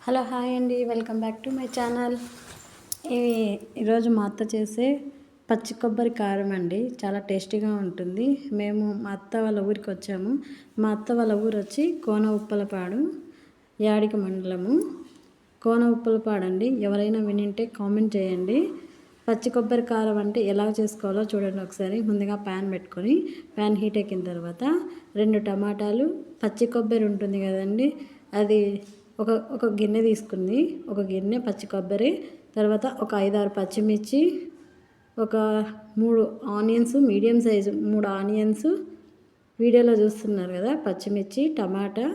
Hello hi అండి, welcome back to my channel. ఈరోజు మా అత్త చేసే పచ్చి కొబ్బరి కారం అండి. చాలా టేస్టీగా ఉంటుంది. మేము మా అత్త వాళ్ళ ఊరికి వచ్చాము. మా అత్త వాళ్ళ ఊరు వచ్చి కోన ఉప్పలపాడు, యాడిక మండలము. కోన ఉప్పలపాడు అండి. ఎవరైనా వినింటే కామెంట్ చేయండి. పచ్చి కొబ్బరి కారం అంటే ఎలా చేసుకోవాలో చూడండి ఒకసారి. ముందుగా ప్యాన్ పెట్టుకొని, ప్యాన్ హీట్ ఎక్కిన తర్వాత 2 టమాటాలు, పచ్చి కొబ్బరి ఉంటుంది కదండి, అది ఒక గిన్నె తీసుకుంది. ఒక గిన్నె పచ్చి కొబ్బరి, తర్వాత ఒక 5-6 పచ్చిమిర్చి, ఒక 3 ఆనియన్స్, మీడియం సైజు 3 ఆనియన్స్. వీడియోలో చూస్తున్నారు కదా, పచ్చిమిర్చి, టమాటా,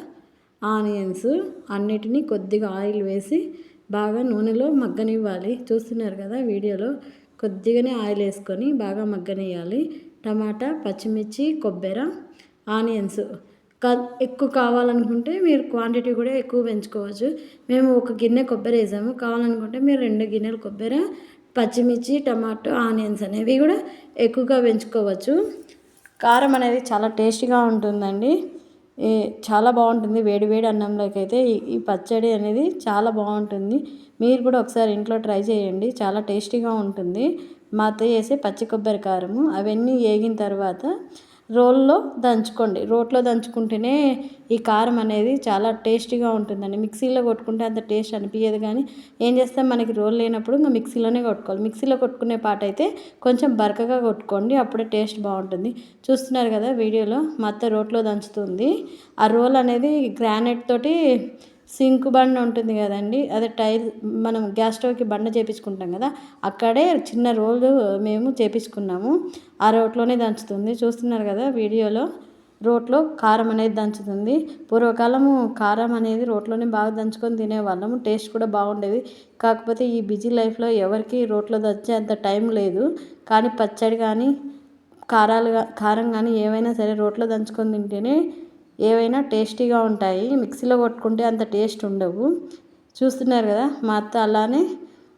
ఆనియన్స్ అన్నిటినీ కొద్దిగా ఆయిల్ వేసి బాగా నూనెలో మగ్గనివ్వాలి. చూస్తున్నారు కదా వీడియోలో, కొద్దిగానే ఆయిల్ వేసుకొని బాగా మగ్గనివ్వాలి. టమాటా, పచ్చిమిర్చి, కొబ్బరి, ఆనియన్స్ ఎక్కువ కావాలనుకుంటే మీరు క్వాంటిటీ కూడా ఎక్కువ పెంచుకోవచ్చు. మేము ఒక గిన్నె కొబ్బరి వేసాము. కావాలనుకుంటే మీరు 2 గిన్నెలు కొబ్బరి, పచ్చిమిర్చి, టమాటో, ఆనియన్స్ అనేవి కూడా ఎక్కువగా పెంచుకోవచ్చు. కారం అనేది చాలా టేస్టీగా ఉంటుందండి. చాలా బాగుంటుంది. వేడి వేడి అన్నంలోకి అయితే ఈ పచ్చడి అనేది చాలా బాగుంటుంది. మీరు కూడా ఒకసారి ఇంట్లో ట్రై చేయండి, చాలా టేస్టీగా ఉంటుంది. మా అత్తయ్య చేసే పచ్చి కొబ్బరి కారము. అవన్నీ వేగిన తర్వాత రోల్లో దంచుకోండి. రోట్లో దంచుకుంటేనే ఈ కారం అనేది చాలా టేస్టీగా ఉంటుందండి. మిక్సీలో కొట్టుకుంటే అంత టేస్ట్ అనిపించదు. కానీ ఏం చేస్తాం, మనకి రోల్ లేనప్పుడు ఇంకా మిక్సీలోనే కొట్టుకోవాలి. మిక్సీలో కొట్టుకునే పాట అయితే కొంచెం బరకగా కొట్టుకోండి, అప్పుడే టేస్ట్ బాగుంటుంది. చూస్తున్నారు కదా వీడియోలో, మా అత్త రోట్లో దంచుతుంది. ఆ రోల్ అనేది గ్రానైట్ తోటి, సింక్ బండ ఉంటుంది కదండి, అదే టైల్, మనం గ్యాస్ స్టవ్కి బండ చేపించుకుంటాం కదా, అక్కడే చిన్న రోలు మేము చేపించుకున్నాము. ఆ రోట్లోనే దంచుతుంది. చూస్తున్నారు కదా వీడియోలో, రోట్లో కారం అనేది దంచుతుంది. పూర్వకాలము కారం అనేది రోట్లోనే బాగా దంచుకొని తినేవాళ్ళము. టేస్ట్ కూడా బాగుండేది. కాకపోతే ఈ బిజీ లైఫ్లో ఎవరికి రోట్లో దంచే అంత టైం లేదు. కానీ పచ్చడి కానీ కారం కానీ ఏవైనా సరే రోట్లో దంచుకొని తింటేనే ఏవైనా టేస్టీగా ఉంటాయి. మిక్సీలో కొట్టుకుంటే అంత టేస్ట్ ఉండవు. చూస్తున్నారు కదా, మా అత్త అలానే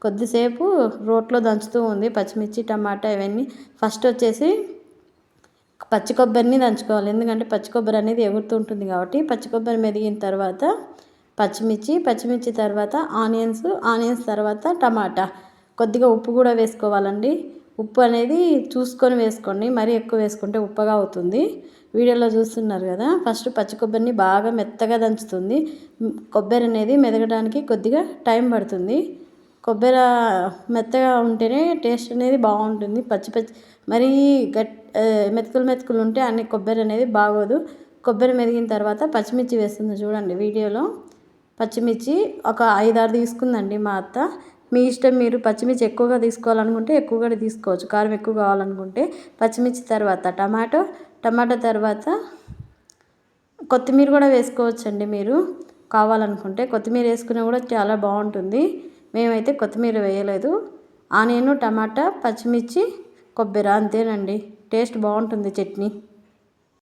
కొద్దిసేపు రోట్లో దంచుతూ ఉంది. పచ్చిమిర్చి, టమాటా ఇవన్నీ ఫస్ట్ వచ్చేసి పచ్చి కొబ్బరిని దంచుకోవాలి. ఎందుకంటే పచ్చి కొబ్బరి అనేది ఎగురుతూ ఉంటుంది కాబట్టి. పచ్చి కొబ్బరి మెదిగిన తర్వాత పచ్చిమిర్చి తర్వాత ఆనియన్స్ తర్వాత టమాటా, కొద్దిగా ఉప్పు కూడా వేసుకోవాలండి. ఉప్పు అనేది చూసుకొని వేసుకోండి, మరీ ఎక్కువ వేసుకుంటే ఉప్పగా అవుతుంది. వీడియోలో చూస్తున్నారు కదా, ఫస్ట్ పచ్చి కొబ్బరిని బాగా మెత్తగా దంచుతుంది. కొబ్బరి అనేది మెదగడానికి కొద్దిగా టైం పడుతుంది. కొబ్బరి మెత్తగా ఉంటేనే టేస్ట్ అనేది బాగుంటుంది. మరీ మెతుకులు ఉంటే అన్ని కొబ్బరి అనేది బాగోదు. కొబ్బరి మెదిగిన తర్వాత పచ్చిమిర్చి వేస్తుంది చూడండి వీడియోలో. పచ్చిమిర్చి ఒక 5-6 తీసుకుందండి మా అత్త. మీ ఇష్టం, మీరు పచ్చిమిర్చి ఎక్కువగా తీసుకోవాలనుకుంటే ఎక్కువ కూడా తీసుకోవచ్చు, కారం ఎక్కువ కావాలనుకుంటే. పచ్చిమిర్చి తర్వాత టమాటో తర్వాత కొత్తిమీర కూడా వేసుకోవచ్చండి. మీరు కావాలనుకుంటే కొత్తిమీర వేసుకున్నా కూడా చాలా బాగుంటుంది. మేమైతే కొత్తిమీర వేయలేదు. ఆనియన్, టమాటా, పచ్చిమిర్చి, కొబ్బరి, అంతేనండి. టేస్ట్ బాగుంటుంది చట్నీ.